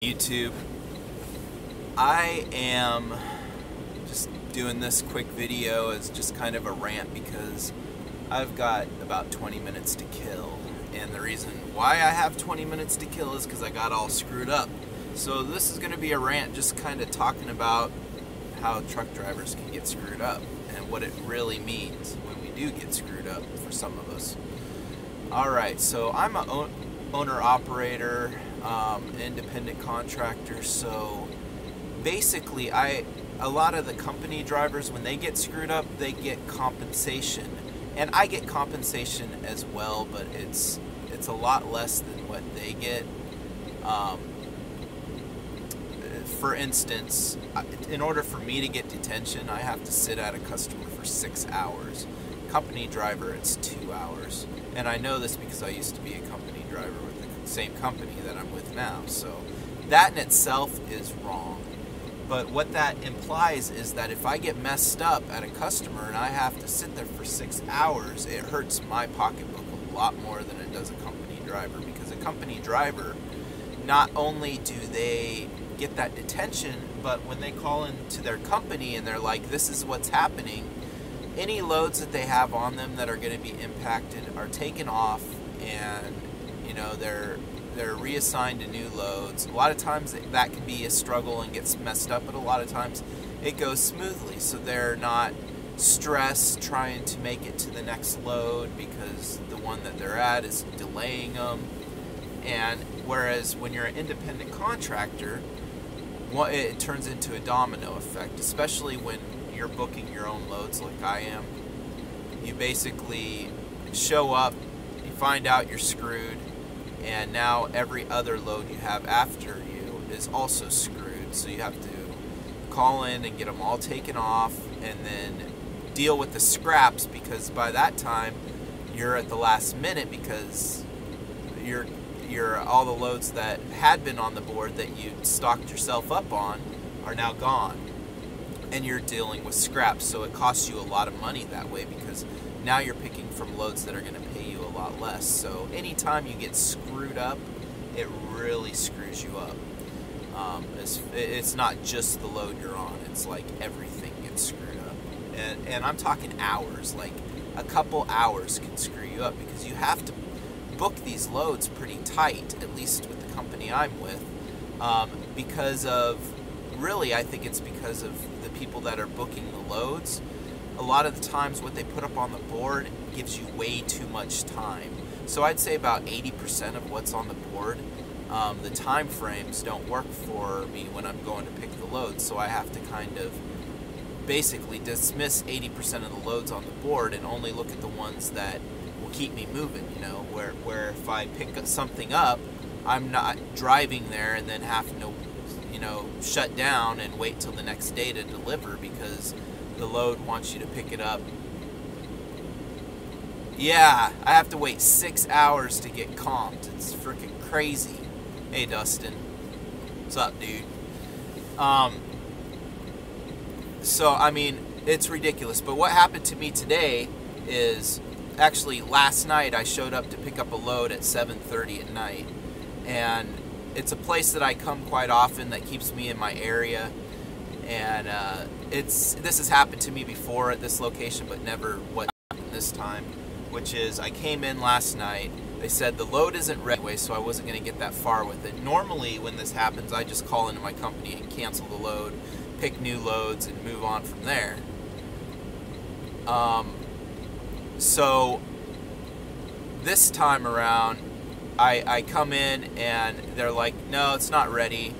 YouTube. I am just doing this quick video as just kind of a rant because I've got about 20 minutes to kill, and the reason why I have 20 minutes to kill is because I got all screwed up. So this is going to be a rant just kind of talking about how truck drivers can get screwed up and what it really means when we do get screwed up for some of us. Alright, so I'm an owner-operator, independent contractor, so basically a lot of the company drivers, when they get screwed up, they get compensation. And I get compensation as well, but it's a lot less than what they get. For instance, in order for me to get detention, I have to sit at a customer for 6 hours. Company driver, it's 2 hours. And I know this because I used to be a company driver with the same company that I'm with now. So that in itself is wrong. But what that implies is that if I get messed up at a customer and I have to sit there for 6 hours, it hurts my pocketbook a lot more than it does a company driver. Because a company driver, not only do they get that detention, but when they call into their company and they're like, this is what's happening, any loads that they have on them that are going to be impacted are taken off, and they're reassigned to new loads. A lot of times that can be a struggle and gets messed up, but a lot of times it goes smoothly, so they're not stressed trying to make it to the next load because the one that they're at is delaying them. And whereas when you're an independent contractor, it turns into a domino effect, especially when you're booking your own loads like I am. You basically show up, you find out you're screwed, and now every other load you have after you is also screwed. So you have to call in and get them all taken off, and then deal with the scraps, because by that time you're at the last minute because you're all the loads that had been on the board that you stocked yourself up on are now gone, and you're dealing with scraps. So it costs you a lot of money that way, because now you're picking from loads that are going to pay you a lot less. So anytime you get screwed up, it really screws you up. It's not just the load you're on, it's like everything gets screwed up. And I'm talking hours, like a couple hours can screw you up, because you have to book these loads pretty tight, at least with the company I'm with, because of, really, I think it's because of the people that are booking the loads. A lot of the times what they put up on the board gives you way too much time. So I'd say about 80% of what's on the board, the time frames don't work for me when I'm going to pick the loads. So I have to kind of basically dismiss 80% of the loads on the board and only look at the ones that will keep me moving, where if I pick something up, I'm not driving there and then having to shut down and wait till the next day to deliver because the load wants you to pick it up. Yeah, I have to wait 6 hours to get comped. It's freaking crazy. Hey Dustin, what's up, dude? So I mean, it's ridiculous. But what happened to me today is, actually last night I showed up to pick up a load at 7:30 at night, and it's a place that I come quite often that keeps me in my area, and this has happened to me before at this location, but never what happened this time, which is I came in last night. They said the load isn't ready anyway, so I wasn't going to get that far with it. Normally when this happens, I just call into my company and cancel the load, pick new loads, and move on from there. So this time around, I come in and they're like, no, it's not ready.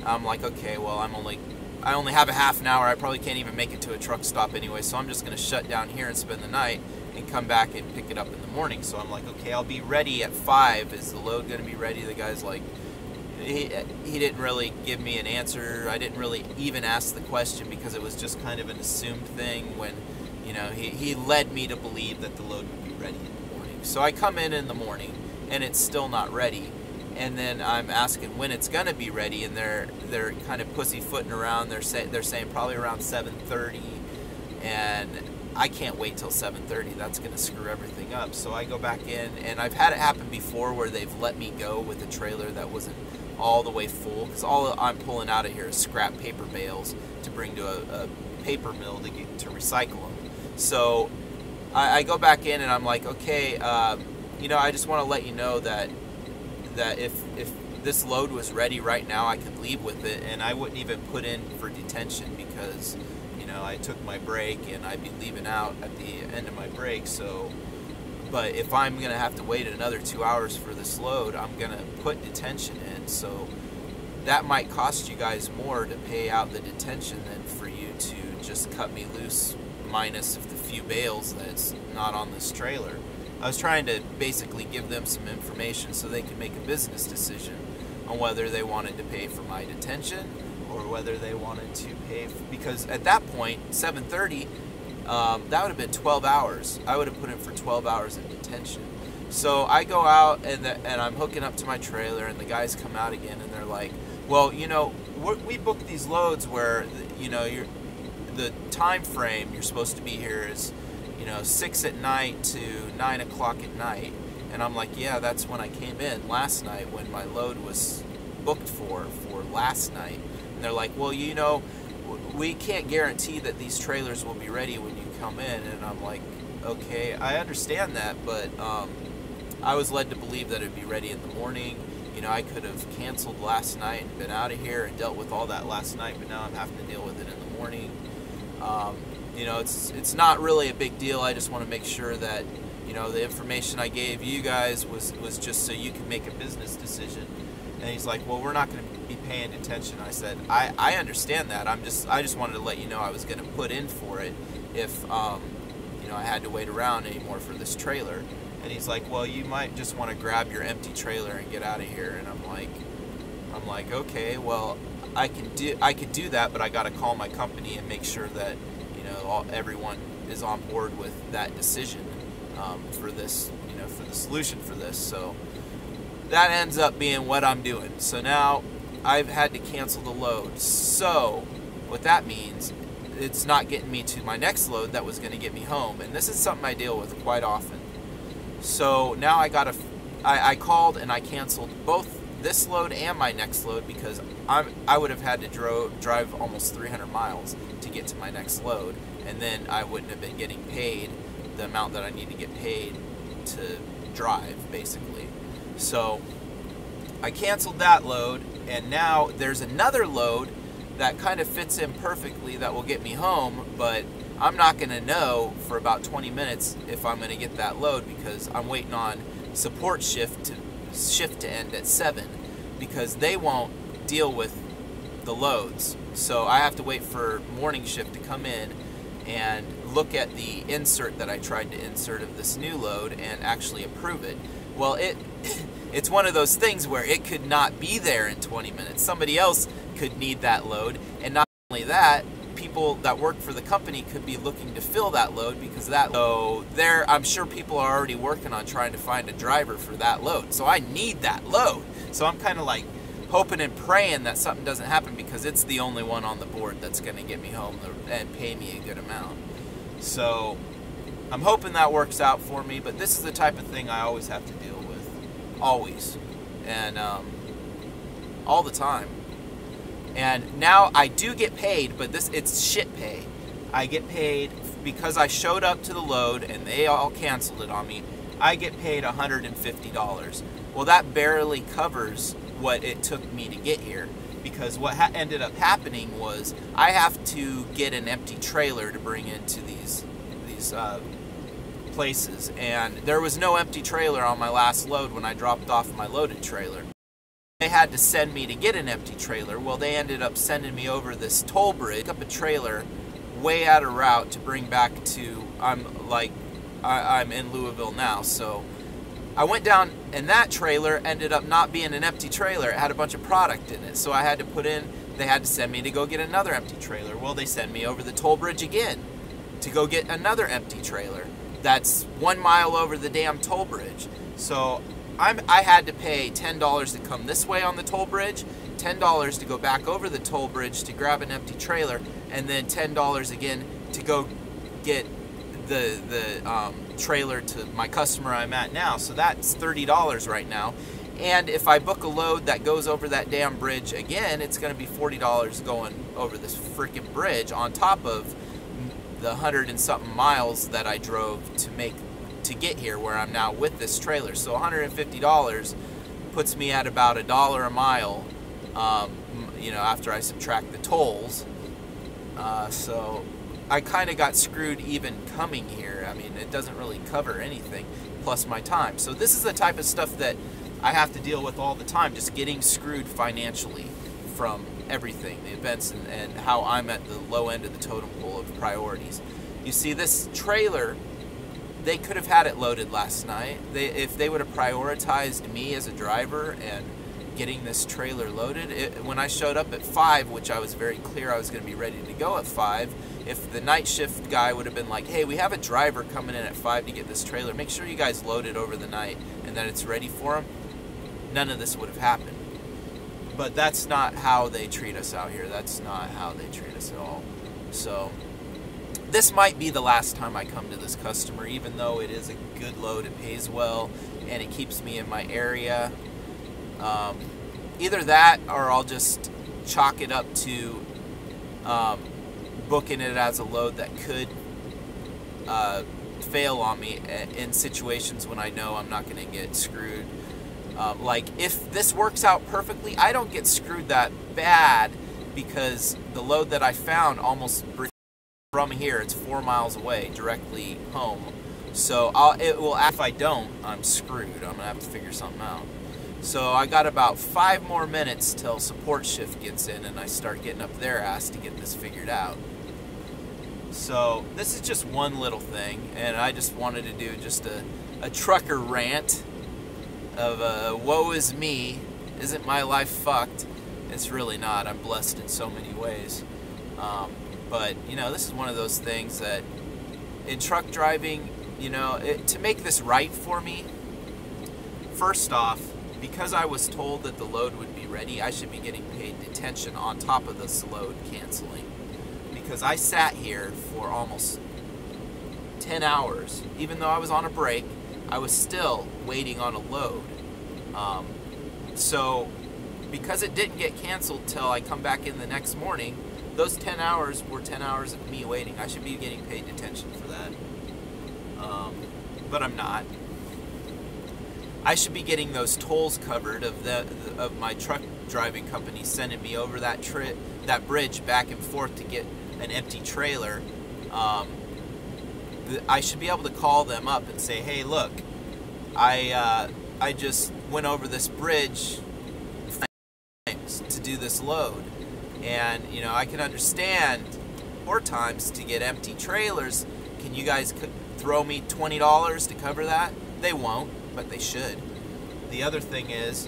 I'm like, okay, well, I only have a half an hour. I probably can't even make it to a truck stop anyway, so I'm just going to shut down here and spend the night and come back and pick it up in the morning. So I'm like, okay, I'll be ready at 5. Is the load going to be ready? The guy's like, he didn't really give me an answer. I didn't really even ask the question because it was just kind of an assumed thing when, he led me to believe that the load would be ready in the morning. So I come in the morning and it's still not ready. And then I'm asking when it's gonna be ready, and they're kind of pussyfooting around. They're saying probably around 7:30, and I can't wait till 7:30. That's gonna screw everything up. So I go back in, and I've had it happen before where they've let me go with a trailer that wasn't all the way full, because all I'm pulling out of here is scrap paper bales to bring to a paper mill to recycle them. So I go back in and I'm like, okay, you know, I just want to let you know that if this load was ready right now, I could leave with it, and I wouldn't even put in for detention because, you know, I took my break and I'd be leaving out at the end of my break. So, but if I'm gonna have to wait another 2 hours for this load, I'm gonna put detention in. So that might cost you guys more to pay out the detention than for you to just cut me loose, minus the few bales that's not on this trailer. I was trying to basically give them some information so they could make a business decision on whether they wanted to pay for my detention or whether they wanted to pay for, because at that point, 7:30, that would have been 12 hours. I would have put in for 12 hours of detention. So I go out and I'm hooking up to my trailer, and the guys come out again and they're like, well, you know, we booked these loads where, you know, the time frame you're supposed to be here is, you know, 6 at night to 9 o'clock at night. And I'm like, yeah, that's when I came in last night, when my load was booked for last night. And they're like, well, you know, we can't guarantee that these trailers will be ready when you come in. And I'm like, okay, I understand that, but I was led to believe that it'd be ready in the morning. You know, I could have canceled last night and been out of here and dealt with all that last night, but now I'm having to deal with it in the morning. You know, it's not really a big deal. I just want to make sure that, you know, the information I gave you guys was just so you can make a business decision. And he's like, well, we're not going to be paying attention. I said, I understand that. I just wanted to let you know I was going to put in for it if, you know, I had to wait around anymore for this trailer. And he's like, well, you might just want to grab your empty trailer and get out of here. And I'm like, okay, well, I could do that, but I got to call my company and make sure that, you know, everyone is on board with that decision for this, you know, for the solution for this. So that ends up being what I'm doing. So now I've had to cancel the load. So what that means, it's not getting me to my next load that was going to get me home. And this is something I deal with quite often. So now I called and I canceled both this load and my next load, because I would have had to drive almost 300 miles to get to my next load, and then I wouldn't have been getting paid the amount that I need to get paid to drive, basically. So I canceled that load, and now there's another load that kind of fits in perfectly that will get me home, but I'm not going to know for about 20 minutes if I'm going to get that load, because I'm waiting on support shift to end at 7, because they won't deal with the loads. So I have to wait for morning shift to come in and look at the insert that I tried to insert of this new load and actually approve it. Well, it's one of those things where it could not be there in 20 minutes. Somebody else could need that load, and not only that, people that work for the company could be looking to fill that load, because that load there, I'm sure people are already working on trying to find a driver for that load. So I need that load. So I'm kind of like hoping and praying that something doesn't happen, because it's the only one on the board that's going to get me home and pay me a good amount. So I'm hoping that works out for me, but this is the type of thing I always have to deal with. Always. And all the time. And now I do get paid, but it's shit pay. I get paid because I showed up to the load and they all canceled it on me. I get paid $150. Well, that barely covers what it took me to get here, because what ended up happening was I have to get an empty trailer to bring into these places, and there was no empty trailer on my last load when I dropped off my loaded trailer. They had to send me to get an empty trailer. Well, they ended up sending me over this toll bridge, up a trailer way out of route to bring back to, I'm in Louisville now, so I went down, and that trailer ended up not being an empty trailer. It had a bunch of product in it, so I had to they had to send me to go get another empty trailer. Well, they send me over the toll bridge again to go get another empty trailer. That's 1 mile over the damn toll bridge. So I had to pay $10 to come this way on the toll bridge, $10 to go back over the toll bridge to grab an empty trailer, and then $10 again to go get the trailer to my customer I'm at now. So that's $30 right now. And if I book a load that goes over that damn bridge again, it's going to be $40 going over this freaking bridge on top of the 100 and something miles that I drove to get here where I'm now with this trailer. So $150 puts me at about $1 a mile, you know, after I subtract the tolls. So I kind of got screwed even coming here. I mean, it doesn't really cover anything, plus my time. So this is the type of stuff that I have to deal with all the time, just getting screwed financially from everything, the events, and how I'm at the low end of the totem pole of priorities. You see, this trailer, they could have had it loaded last night. If they would have prioritized me as a driver and getting this trailer loaded, when I showed up at 5, which I was very clear I was going to be ready to go at 5, if the night shift guy would have been like, hey, we have a driver coming in at 5 to get this trailer, make sure you guys load it over the night and that it's ready for him, none of this would have happened. But that's not how they treat us out here. That's not how they treat us at all. So this might be the last time I come to this customer, even though it is a good load, it pays well, and it keeps me in my area. Either that, or I'll just chalk it up to booking it as a load that could fail on me in situations when I know I'm not going to get screwed. Like, if this works out perfectly, I don't get screwed that bad, because the load that I found almost from here, it's 4 miles away, directly home. So if I don't, I'm screwed. I'm gonna have to figure something out. So I got about 5 more minutes till support shift gets in and I start getting up their ass to get this figured out. So this is just one little thing, and I just wanted to do just a trucker rant of woe is me, isn't my life fucked? It's really not. I'm blessed in so many ways. But, you know, this is one of those things that in truck driving, you know, to make this right for me, first off, because I was told that the load would be ready, I should be getting paid detention on top of this load canceling. Because I sat here for almost 10 hours. Even though I was on a break, I was still waiting on a load. So because it didn't get canceled till I come back in the next morning, those 10 hours were 10 hours of me waiting. I should be getting paid detention for that. But I'm not. I should be getting those tolls covered of my truck driving company sending me over that bridge back and forth to get an empty trailer. I should be able to call them up and say, hey, look, I just went over this bridge to do this load, and you know, I can understand 4 times to get empty trailers. Can you guys throw me $20 to cover that? They won't, but they should. The other thing is,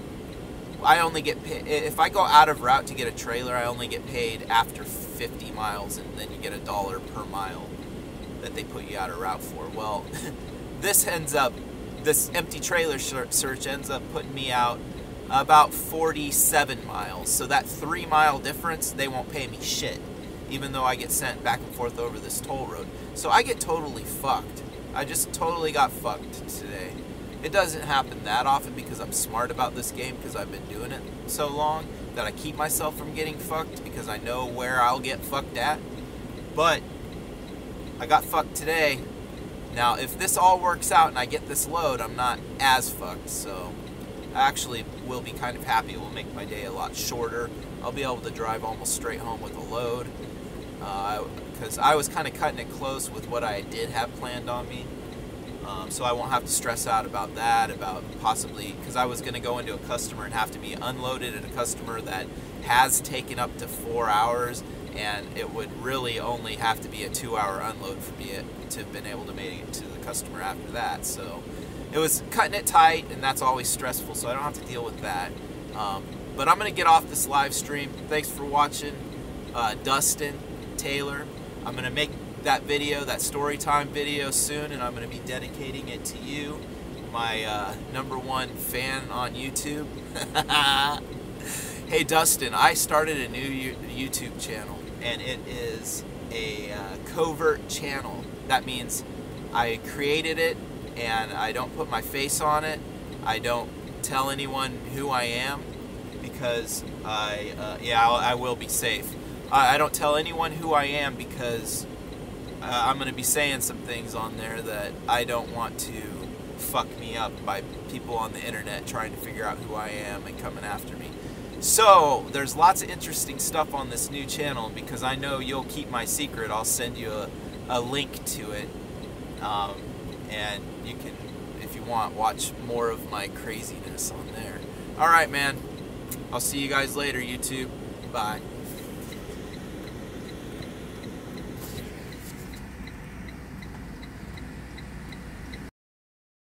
I only get paid if I go out of route to get a trailer. I only get paid after 50 miles, and then you get $1 per mile that they put you out of route for. Well, this empty trailer search ends up putting me out about 47 miles. So that 3 mile difference, they won't pay me shit, even though I get sent back and forth over this toll road. So I get totally fucked. I just totally got fucked today. It doesn't happen that often because I'm smart about this game, because I've been doing it so long that I keep myself from getting fucked because I know where I'll get fucked at. But I got fucked today. Now, if this all works out and I get this load, I'm not as fucked, so I actually will be kind of happy. It will make my day a lot shorter. I'll be able to drive almost straight home with a load, because I was kind of cutting it close with what I did have planned on me. So I won't have to stress out about that, about possibly, because I was going to go into a customer and have to be unloaded at a customer that has taken up to 4 hours, and it would really only have to be a 2-hour unload for me to have been able to make it to the customer after that. So it was cutting it tight, and that's always stressful, so I don't have to deal with that. But I'm going to get off this live stream. Thanks for watching. Dustin, Taylor, I'm going to make that video, that story time video soon, and I'm going to be dedicating it to you, my #1 fan on YouTube. Hey Dustin, I started a new YouTube channel, and it is a covert channel. That means I created it and I don't put my face on it. I don't tell anyone who I am because I will be safe. I don't tell anyone who I am because I'm going to be saying some things on there that I don't want to fuck me up by people on the internet trying to figure out who I am and coming after me. So there's lots of interesting stuff on this new channel, and because I know you'll keep my secret, I'll send you a link to it, and you can, if you want, watch more of my craziness on there. Alright, man, I'll see you guys later, YouTube. Bye.